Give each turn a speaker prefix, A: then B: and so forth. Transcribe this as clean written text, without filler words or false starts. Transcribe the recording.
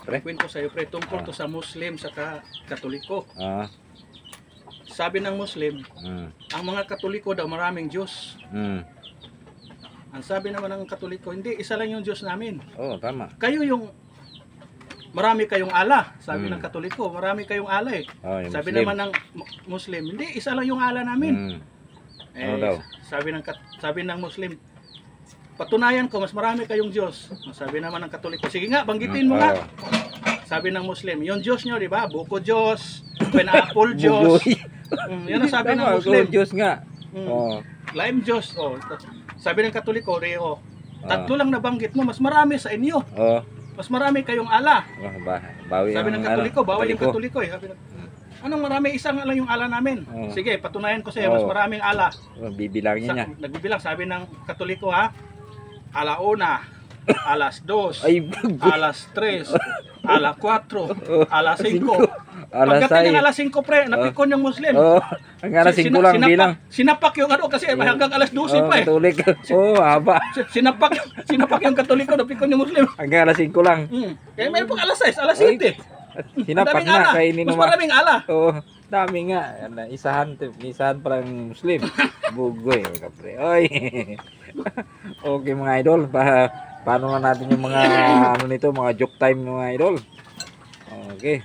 A: pre.
B: Kwento sa'yo, pre, tungkol to sa Muslim sa Katoliko.
A: Ah.
B: Sabi ng Muslim, ang mga Katoliko daw maraming Diyos. Ang sabi naman ng Katoliko, hindi, isa lang yung Diyos namin.
A: Oo, tama.
B: Kayo yung marami kayong ala. Sabi ng Katoliko, marami kayong ala eh.
A: Oh,
B: sabi
A: Muslim
B: naman ng Muslim, hindi, isa lang yung ala namin.
A: Ano daw?
B: Sabi ng Muslim, patunayan ko, mas marami kayong Diyos. Sabi naman ng Katoliko, sige nga, banggitin mo nga. Sabi ng Muslim, yung Diyos nyo, di ba? Buko Diyos, pineapple Diyos. Yan ang sabi ng Muslim.
A: Diyos nga.
B: Lime Diyos. Sabi ng Katoliko, tatlo lang nabanggit mo, mas marami sa inyo. Mas marami kayong ala. Sabi ng Katoliko, bawal yung Katoliko eh. Anong marami? Isang lang yung ala namin. Sige, patunayan ko sa iyo, mas maraming ala.
A: Bibilangin niya.
B: Nagbibilang, sabi ng Katoliko ha, ala una, alas 2, alas 3, alas 4, alas 5. Pagdating ng alas 5 pre, napikon yung Muslim.
A: Ang alas 5 lang bilang.
B: Sinapak yung ano kasi hanggang alas 12 pa eh.
A: Katolik. Haba.
B: Sinapak yung Katoliko, napikon yung Muslim.
A: Hanggang alas 5 lang.
B: Kaya mayroon pang alas 6, alas 7.
A: Sinapak na kainin
B: mas maraming ala.
A: Dami nga. Isahan pa lang Muslim. Bugoy, kapre. Oy. Okay mga idol, paano na natin yung mga ano nito, mga joke time mga idol. Okay.